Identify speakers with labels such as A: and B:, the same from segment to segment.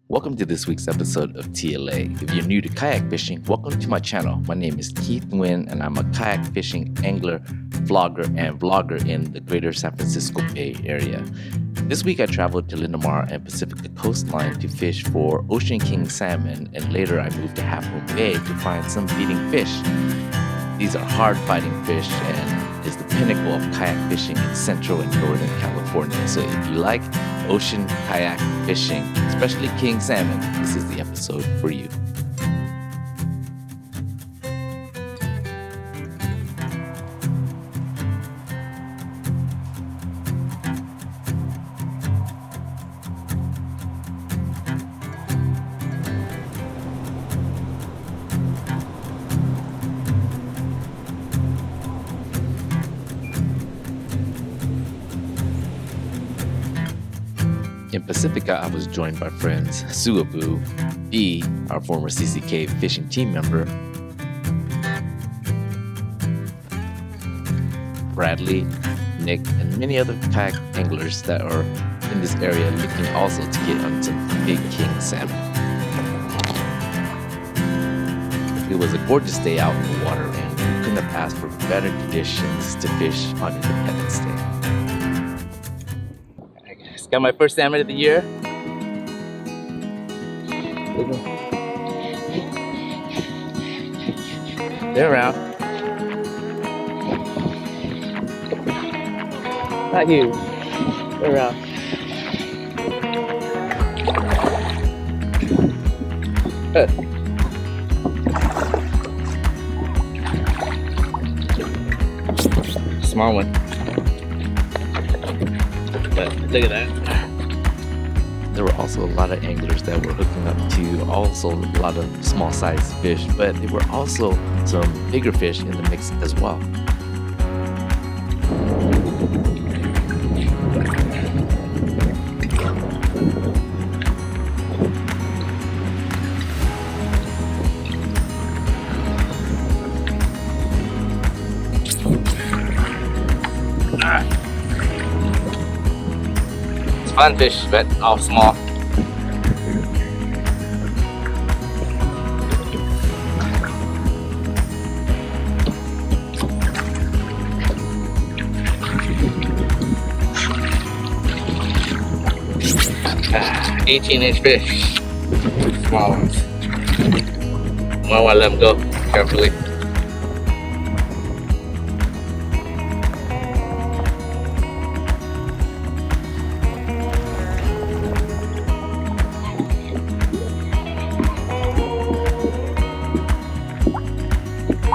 A: Welcome to this week's episode of TLA. If you're new to kayak fishing, welcome to my channel. My name is Keith Nguyen, and I'm a kayak fishing angler, vlogger, and vlogger in the greater San Francisco Bay Area. This week I traveled to Linamar and Pacifica coastline to fish for ocean king salmon, and later I moved to Half Moon Bay to find some feeding fish. These are hard fighting fish and is the pinnacle of kayak fishing in Central and Northern California. So if you like ocean kayak fishing, especially king salmon, this is the episode for you. In Pacifica, I was joined by friends Suabu, B, our former CCK fishing team member, Bradley, Nick, and many other kayak anglers that are in this area looking also to get on some big king salmon. It was a gorgeous day out in the water, and we couldn't have asked for better conditions to fish on Independence Day. Got my first salmon of the year. They're around. Not huge. They're around. Small one. But look at that. There were also a lot of anglers that were hooking up to also a lot of small sized fish, but there were also some bigger fish in the mix as well. Fun fish, but all small. Ah, 18-inch fish. Small ones. Might want to let them go carefully.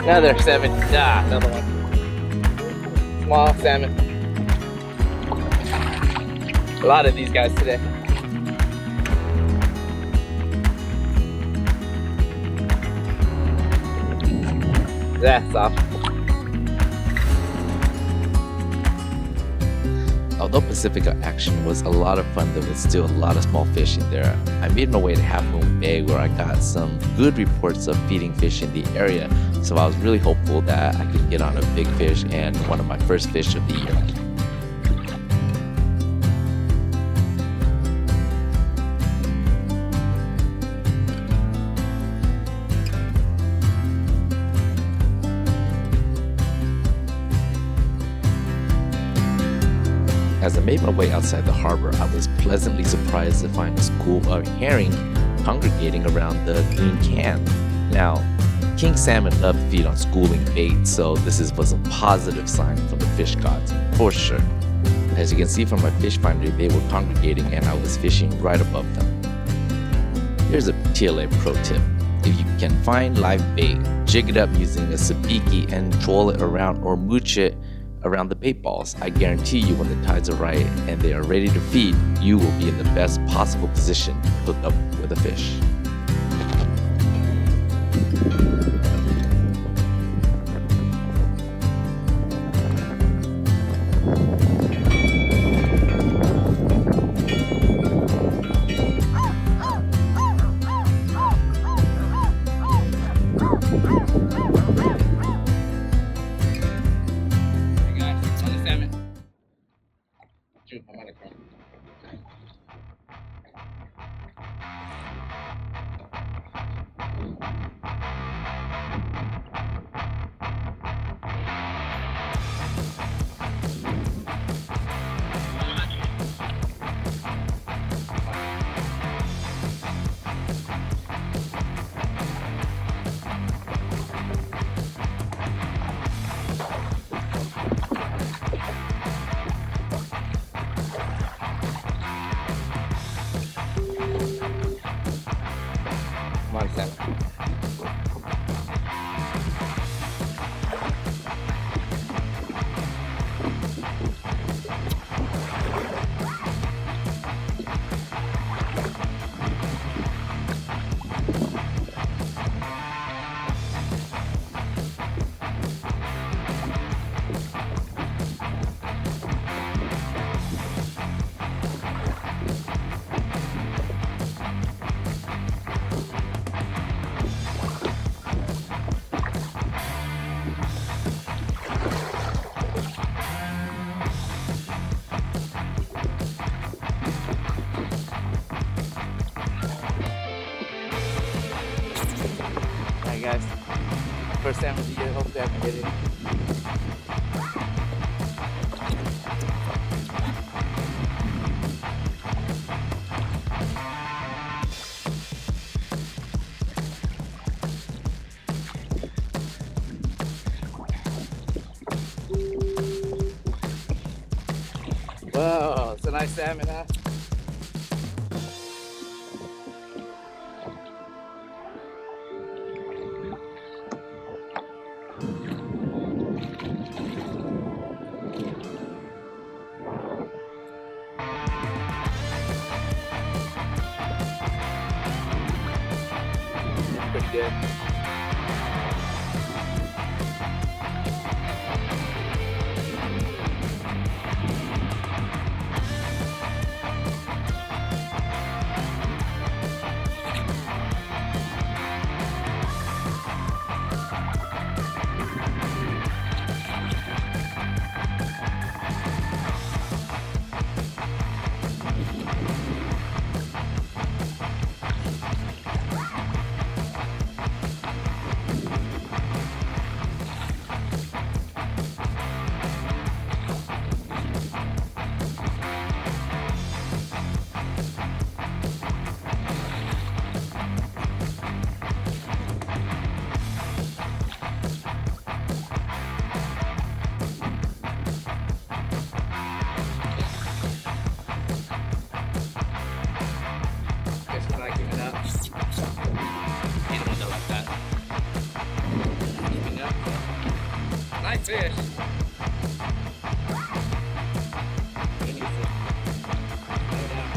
A: Another salmon. Another one. Small salmon. A lot of these guys today. That's off. Although Pacifica action was a lot of fun, there was still a lot of small fish in there. I made my way to Half Moon Bay, where I got some good reports of feeding fish in the area, so I was really hopeful that I could get on a big fish and one of my first fish of the year. As I made my way outside the harbor, I was pleasantly surprised to find a school of herring congregating around the green can. Now, king salmon love to feed on schooling bait, so this was a positive sign from the fish gods, for sure. As you can see from my fish finder, they were congregating and I was fishing right above them. Here's a TLA pro tip. If you can find live bait, jig it up using a sabiki and twirl it around or mooch it around the bait balls. I guarantee you when the tides are right and they are ready to feed, you will be in the best possible position to hook up with a fish. Come on, Salmon. Alright guys, first salmon of the year, hopefully I can get it. Whoa, it's a nice salmon, huh? Pretty good. Guess we're not giving up. You don't know like that. Giving up. Nice fish. He needs to lay it out.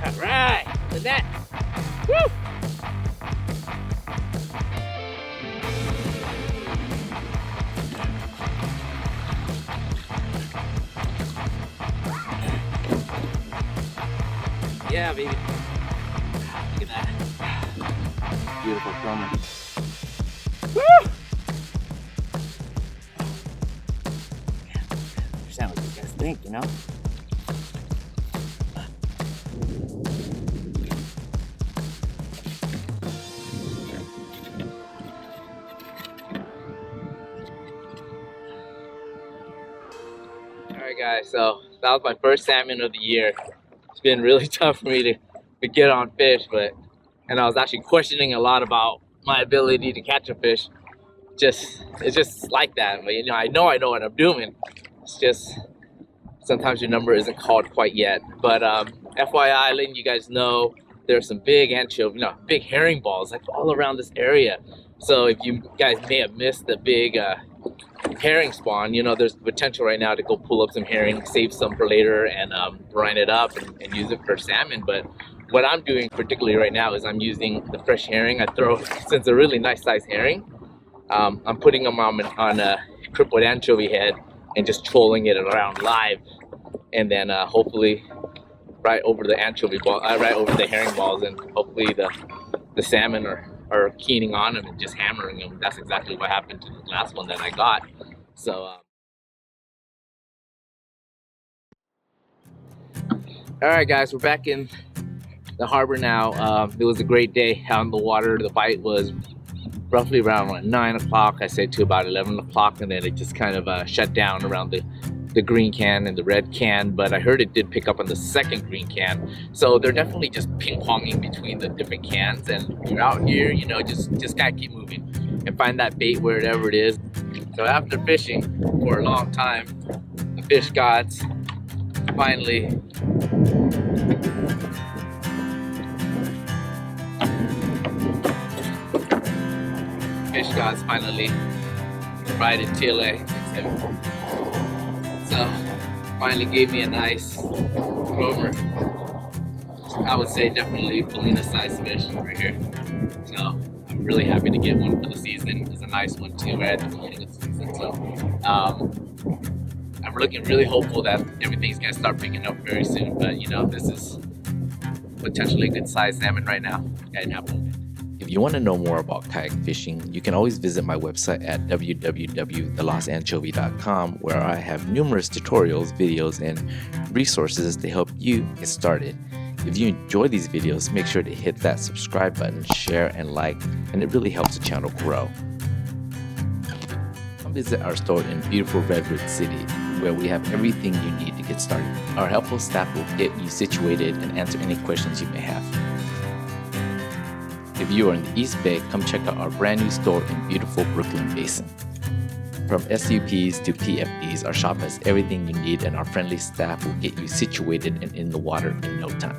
A: Alright, the net. Woo! Yeah, baby. Look at that. Beautiful chroma. Woo! Understand what these guys think, you know? Alright guys, so that was my first salmon of the year. It's been really tough for me to get on fish, and I was actually questioning a lot about my ability to catch a fish. It's just like that, but you know I know what I'm doing. It's just sometimes your number isn't called quite yet. But FYI, letting you guys know there's some big anchovy, big herring balls like all around this area. So if you guys may have missed the big herring spawn, there's potential right now to go pull up some herring, save some for later, and brine it up and use it for salmon. But what I'm doing particularly right now is I'm using the fresh herring. Since a really nice size herring, I'm putting them on a crippled anchovy head and just trolling it around live, and then hopefully right over the anchovy ball, right over the herring balls, and hopefully the salmon are keening on them and just hammering them. That's exactly what happened to the last one that I got. So all right guys, we're back in the harbor now. It was a great day out on the water. The bite was roughly around 9 o'clock, I say, to about 11 o'clock, and then it just kind of shut down around the green can and the red can. But I heard it did pick up on the second green can, so they're definitely just ping-ponging between the different cans. And you're out here, you know, just gotta keep moving and find that bait wherever it is. So after fishing for a long time, the fish gods finally provided Chile. So finally gave me a nice over, I would say definitely Polina size fish right here. So I'm really happy to get one for the season. It's a nice one too right at the beginning of the season. So I'm looking really hopeful that everything's gonna start picking up very soon. But you know, this is potentially a good size salmon right now. I didn't have one. If you want to know more about kayak fishing, you can always visit my website at www.thelostanchovy.com, where I have numerous tutorials, videos, and resources to help you get started. If you enjoy these videos, make sure to hit that subscribe button, share, and like, and it really helps the channel grow. Come visit our store in beautiful Redwood City, where we have everything you need to get started. Our helpful staff will get you situated and answer any questions you may have. If you are in the East Bay, come check out our brand new store in beautiful Brooklyn Basin. From SUPs to PFDs, our shop has everything you need, and our friendly staff will get you situated and in the water in no time.